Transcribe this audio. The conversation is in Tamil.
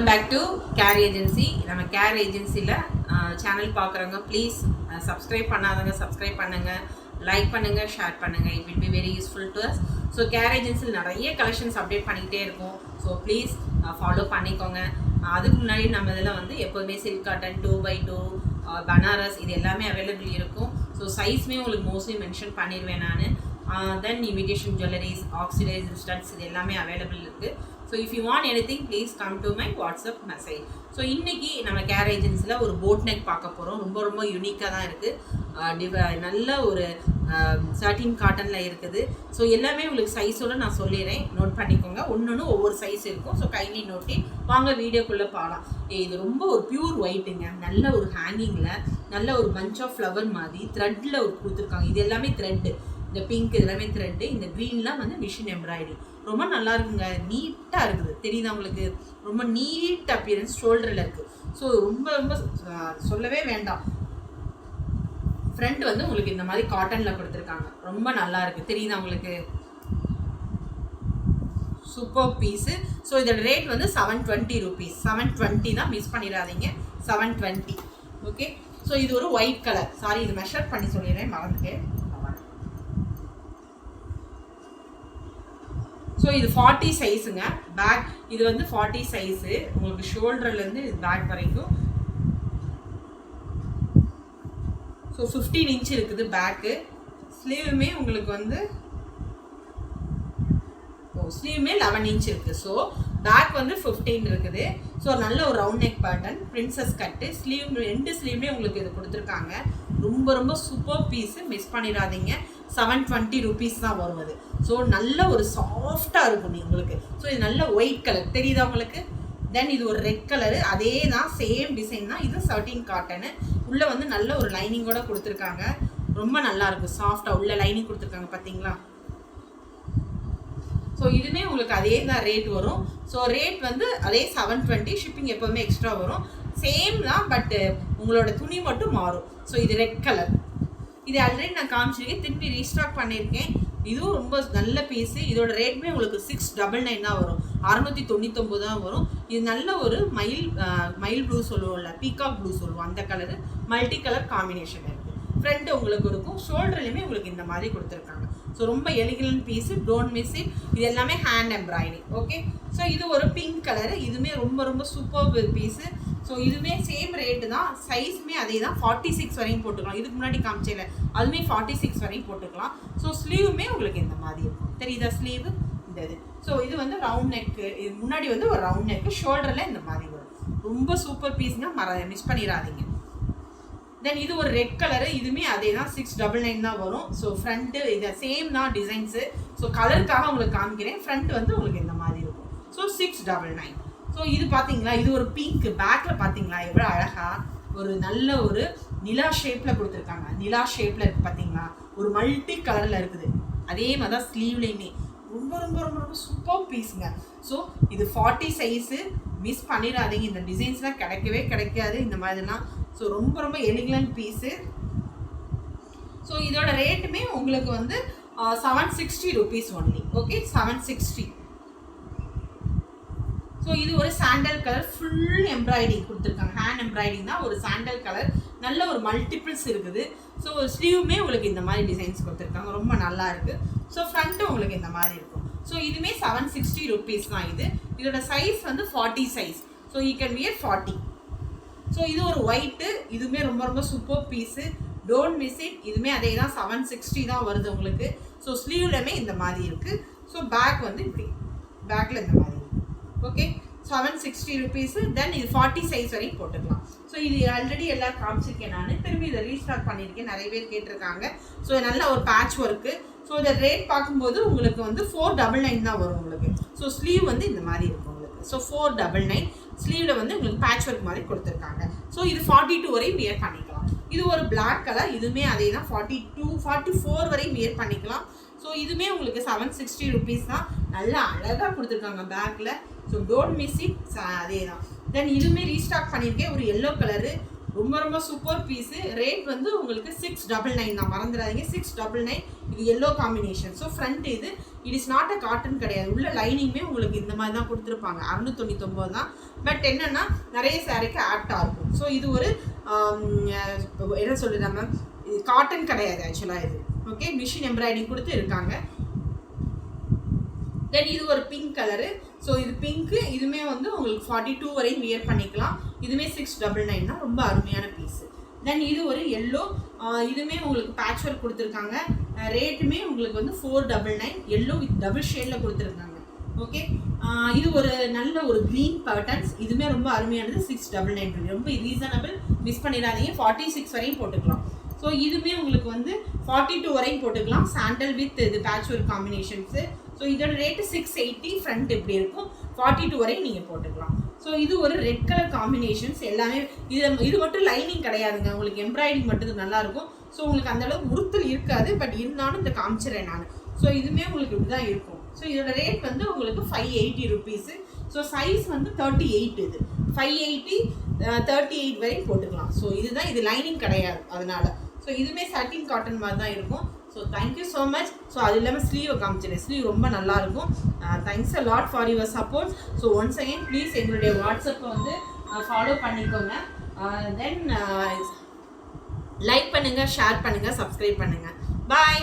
Back to Care Agency. நம்ம கேர் ஏஜென்சியில் சேனல் பார்க்குறவங்க ப்ளீஸ் சப்ஸ்கிரைப் பண்ணாதவங்க சப்ஸ்கிரைப் பண்ணுங்கள், லைக் பண்ணுங்கள், ஷேர் பண்ணுங்கள். It will be very useful to us. So care ஏஜென்சியில் நிறைய கலெக்ஷன்ஸ் அப்டேட் பண்ணிக்கிட்டே இருக்கும். ஸோ ப்ளீஸ் ஃபாலோ பண்ணிக்கோங்க. அதுக்கு முன்னாடி நம்ம இதில் வந்து எப்போதுமே சில்க் காட்டன் 2x2 பனாரஸ் இது எல்லாமே அவைலபிள் இருக்கும். ஸோ சைஸ்மே உங்களுக்கு மோஸ்ட்லி மென்ஷன் பண்ணிடுவேன் நான். தென் இமிடேஷன் ஜுவல்லரிஸ், ஆக்சிடைஸ் ஸ்டட்ஸ் இது எல்லாமே அவைலபிள் இருக்குது. So if you want anything please come to my WhatsApp message. So இன்றைக்கி நம்ம கேர் ஏஜென்சியில் ஒரு போட் நெக் பார்க்க போகிறோம். ரொம்ப ரொம்ப யூனிக்காக தான் இருக்குது. நல்ல ஒரு 13 காட்டனில் இருக்குது. ஸோ எல்லாமே உங்களுக்கு சைஸோடு நான் சொல்லிடுறேன், நோட் பண்ணிக்கோங்க. ஒன்று ஒவ்வொரு சைஸ் இருக்கும். ஸோ கைண்ட்லி நோட்டி வாங்க வீடியோக்குள்ளே பார்க்கலாம். இது ரொம்ப ஒரு பியூர் ஒயிட்டுங்க. நல்ல ஒரு ஹேங்கிங்கில் நல்ல ஒரு பஞ்ச் ஆஃப் ஃப்ளவர் மாதிரி த்ரெட்டில் ஒரு கொடுத்துருக்காங்க. இது எல்லாமே த்ரெட்டு. இந்த பிங்க் எல்லாமே த்ரெட்டு, இந்த க்ரீன்லாம் வந்து மிஷின் எம்ப்ராய்டரி. ரொம்ப நல்லா இருக்குங்க, நீட்டாக இருக்குது. தெரியுதா உங்களுக்கு? ரொம்ப நீட் அப்பியரன்ஸ் ஷோல்டரில் இருக்குது. ஸோ ரொம்ப ரொம்ப சொல்லவே வேண்டாம். ஃப்ரண்ட் வந்து உங்களுக்கு இந்த மாதிரி காட்டனில் கொடுத்துருக்காங்க. ரொம்ப நல்லா இருக்குது. தெரியுதா உங்களுக்கு? Super piece. ஸோ இதோட ரேட் வந்து 720 rupees. 720 தான், மிஸ் பண்ணிடாதீங்க. 720. ஓகே. ஸோ இது ஒரு ஒயிட் கலர். சாரி, இது மெஷர் பண்ணி சொல்லிடுறேன், மறந்துட்டேன். ஸோ இது 40 சைஸுங்க. பேக் இது வந்து 40 சைஸு. உங்களுக்கு ஷோல்டர்லேருந்து இது பேக் வரைக்கும். ஸோ 15 inch இருக்குது பேக்கு. ஸ்லீவுமே உங்களுக்கு வந்து ஸ்லீவுமே 11 inch இருக்குது. ஸோ பேக் வந்து 15 இருக்குது. ஸோ நல்ல ஒரு ரவுண்ட் நெக் பேட்டர்ன், பிரின்சஸ் கட்டு. ஸ்லீவ் 2 ஸ்லீவ்லேயே உங்களுக்கு இது கொடுத்துருக்காங்க. ரொம்ப ரொம்ப சூப்பர் பீஸு, மிஸ் பண்ணிடாதீங்க. 720 rupees தான் வருவது. ஸோ நல்ல ஒரு சாஃப்டாக இருக்கும் உங்களுக்கு. ஸோ இது நல்ல ஒயிட் கலர் தெரியுதா உங்களுக்கு? தென் இது ஒரு ரெட் கலரு, அதே தான், சேம் டிசைன் தான். இது 13 காட்டனு. உள்ளே வந்து நல்ல ஒரு லைனிங்கோட கொடுத்துருக்காங்க. ரொம்ப நல்லாயிருக்கும், சாஃப்டாக உள்ள லைனிங் கொடுத்துருக்காங்க. பார்த்தீங்களா? ஸோ இதுவுமே உங்களுக்கு அதே தான் ரேட் வரும். ஸோ ரேட் வந்து அதே 720. ஷிப்பிங் எப்போவுமே எக்ஸ்ட்ரா வரும். சேம் தான், பட்டு உங்களோட துணி மட்டும் மாறும். ஸோ இது ரெட் கலர். இது ஆல்ரெடி நான் காமிச்சிருக்கேன், திருப்பி ரீஸ்டாக் பண்ணியிருக்கேன். இதுவும் ரொம்ப நல்ல பீஸு. இதோட ரேட்மே உங்களுக்கு 699 தான் வரும். 699 தான் வரும். இது நல்ல ஒரு மயில் ப்ளூ சொல்லுவோம்ல, பீகாக் ப்ளூ சொல்லுவோம், அந்த கலரு மல்டி கலர் காம்பினேஷன் இருக்குது. ஃப்ரண்ட் உங்களுக்கு இருக்கும், ஷோல்டர்லையுமே உங்களுக்கு இந்த மாதிரி கொடுத்துருக்காங்க. ஸோ ரொம்ப எலிகலன்ட் பீஸு, டோன்ட் மிஸ் இட். இது எல்லாமே ஹேண்ட் எம்ப்ராய்டரி. ஓகே. ஸோ இது ஒரு பிங்க் கலரு. இதுவுமே ரொம்ப ரொம்ப சூப்பர் பீஸு. ஸோ இதுவுமே சேம் ரேட்டு தான். சைஸுமே அதே தான். 46 வரையும் போட்டுக்கலாம். இதுக்கு முன்னாடி காமிச்சேல அதுவுமே 46 வரையும் போட்டுக்கலாம். ஸோ ஸ்லீவுமே உங்களுக்கு இந்த மாதிரி இருக்கும். தெரியுதா ஸ்லீவு? இந்த இது. ஸோ இது வந்து ரவுண்ட் நெக்கு. இது முன்னாடி வந்து ஒரு ரவுண்ட் நெக்கு, ஷோல்டரில் இந்த மாதிரி வரும். ரொம்ப சூப்பர் பீஸ்ங்க, மிஸ் பண்ணிடாதீங்க. தென் இது ஒரு ரெட் கலரு. இதுவுமே அதே தான், 699 தான் வரும். ஸோ ஃப்ரண்ட்டு இது சேம் தான் டிசைன்ஸு. ஸோ கலருக்காக உங்களுக்கு காமிக்கிறேன். ஃப்ரண்ட் வந்து உங்களுக்கு இந்த மாதிரி இருக்கும். ஸோ 699. ஸோ இது பார்த்தீங்களா? இது ஒரு பிங்க். பேக்கில் பார்த்தீங்களா எவ்வளோ அழகாக ஒரு நல்ல ஒரு நிலா ஷேப்பில் கொடுத்துருக்காங்க. நிலா ஷேப்பில் இருக்குது பார்த்தீங்களா? ஒரு மல்டி கலரில் இருக்குது. அதே மாதிரி தான் ஸ்லீவ்லேயுமே ரொம்ப ரொம்ப ரொம்ப ரொம்ப சூப்பர் பீஸுங்க. ஸோ இது 40 சைஸு, மிஸ் பண்ணிடாதீங்க. இந்த டிசைன்ஸ்லாம் கிடைக்கவே கிடைக்காது இந்த மாதிரிலாம். ஸோ ரொம்ப ரொம்ப எலிகலன்ட் பீஸு. ஸோ இதோட ரேட்டுமே உங்களுக்கு வந்து 760 rupees ஒன்லி. ஓகே, 760. ஸோ இது ஒரு சாண்டல் கலர், ஃபுல் எம்ப்ராய்டிங் கொடுத்துருக்காங்க. ஹேண்ட் எம்ப்ராய்டிங் தான், ஒரு சாண்டல் கலர். நல்ல ஒரு மல்டிபிள்ஸ் இருக்குது. ஸோ ஸ்லீவுமே உங்களுக்கு இந்த மாதிரி டிசைன்ஸ் கொடுத்துருக்காங்க. ரொம்ப நல்லா இருக்குது. ஸோ ஃப்ரண்ட்டு உங்களுக்கு இந்த மாதிரி இருக்கும். ஸோ இதுவுமே 760 rupees தான். இதோட சைஸ் வந்து 40 size. So you can wear 40. So இது ஒரு ஒயிட்டு. இதுவுமே ரொம்ப ரொம்ப super piece, don't miss it. இதுவுமே அதே தான், 760 தான் வருது உங்களுக்கு. ஸோ ஸ்லீவ்லையுமே இந்த மாதிரி இருக்குது. ஸோ பேக் வந்து இப்படி, பேக்கில் இந்த மாதிரி. Okay, 760 rupees. தென் இது 40 சைஸ் வரையும் போட்டுக்கலாம். ஸோ இது ஆல்ரெடி எல்லாம் காமிச்சிருக்கேன் நான். திரும்பி இதை ரீஸ்டாக் பண்ணியிருக்கேன், நிறைய பேர் கேட்டிருக்காங்க. ஸோ நல்ல ஒரு பேட்ச் ஒர்க்கு. ஸோ இந்த ரேட் பார்க்கும்போது உங்களுக்கு வந்து 499 தான் வரும் உங்களுக்கு. ஸோ ஸ்லீவ் வந்து இந்த மாதிரி இருக்கும் உங்களுக்கு. ஸோ 499. ஸ்லீவில் வந்து உங்களுக்கு பேட்ச் ஒர்க் மாதிரி கொடுத்துருக்காங்க. ஸோ இது 42 வரையும் வியர் பண்ணிக்கலாம். இது ஒரு பிளாக் கலர். இதுவுமே அதே தான், 42 44 வரையும் வியர் பண்ணிக்கலாம். ஸோ இதுவுமே உங்களுக்கு 760 rupees தான். நல்லா அழகாக கொடுத்துருக்காங்க பேக்கில். So don't miss it. அதே தான். தென் இதுவுமே ரீஸ்டாக் பண்ணியிருக்கேன். ஒரு எல்லோ கலரு, ரொம்ப ரொம்ப சூப்பர் பீஸு. ரேட் வந்து உங்களுக்கு 699 தான், மறந்துடாதீங்க 699. இது எல்லோ காம்பினேஷன். ஸோ ஃப்ரண்ட் இது it is not a cotton கிடையாது. உள்ள லைனிங்குமே உங்களுக்கு இந்த மாதிரி தான் கொடுத்துருப்பாங்க. 699 தான். பட் என்னென்னா நிறைய சாரீக்கு ஆப்டாக இருக்கும். ஸோ இது ஒரு என்ன சொல்லுது நம்ம, இது காட்டன் கிடையாது ஆக்சுவலாக இது. ஓகே, மிஷின் எம்ப்ராய்டிங் கொடுத்து இருக்காங்க. தென் இது ஒரு பிங்க் கலரு. ஸோ இது பிங்க்கு. இதுவுமே வந்து உங்களுக்கு 42 வரையும் வியர் பண்ணிக்கலாம். இதுவுமே 699 தான். ரொம்ப அருமையான பீஸு. தென் இது ஒரு எல்லோ. இதுவுமே உங்களுக்கு பேட்ச் ஒர்க் கொடுத்துருக்காங்க. ரேட்டுமே உங்களுக்கு வந்து 499. எல்லோ வித் டபுள் ஷேடில் கொடுத்துருக்காங்க. ஓகே, இது ஒரு நல்ல ஒரு க்ரீன் பேட்டர்ன்ஸ். இதுவுமே ரொம்ப அருமையானது. 699 ரொம்ப ரீசனபிள். மிஸ் பண்ணிடாதீங்க. 46 வரையும் போட்டுக்கலாம். ஸோ இதுவுமே உங்களுக்கு வந்து 42 வரையும் போட்டுக்கலாம். சாண்டல் வித் இது பேட்ச் ஒர்க் காம்பினேஷன்ஸு. ஸோ இதோட ரேட்டு 680. ஃப்ரண்ட் எப்படி இருக்கும், 42 வரையும் நீங்கள் போட்டுக்கலாம். ஸோ இது ஒரு ரெட் கலர் காம்பினேஷன்ஸ். எல்லாமே இது மட்டும் லைனிங் கிடையாதுங்க, உங்களுக்கு எம்ப்ராய்டிங் மட்டும் நல்லாயிருக்கும். ஸோ உங்களுக்கு அந்தளவுக்கு உறுத்தல் இருக்காது. பட் இருந்தாலும் இந்த காமிச்சிடறேன் நான். ஸோ இதுவுமே உங்களுக்கு இப்படி தான் இருக்கும். ஸோ இதோட ரேட் வந்து உங்களுக்கு 580 ருபீஸு. ஸோ சைஸ் வந்து 38. இது 580 38 வரையும் போட்டுக்கலாம். ஸோ இதுதான், இது லைனிங் கிடையாது அதனால். ஸோ இதுவுமே சட்டின் காட்டன் மாதிரி தான் இருக்கும். So thank you so much. So அது இல்லாமல் ஸ்லீவை காமிச்சிடுறேன். ஸ்லீவ் ரொம்ப நல்லாயிருக்கும். Thanks a lot for your support. So once again please எங்களுடைய வாட்ஸ்அப்பை வந்து ஃபாலோ பண்ணிக்கோங்க. தென் லைக் பண்ணுங்கள், ஷேர் பண்ணுங்கள், சப்ஸ்கிரைப் பண்ணுங்கள். பாய்.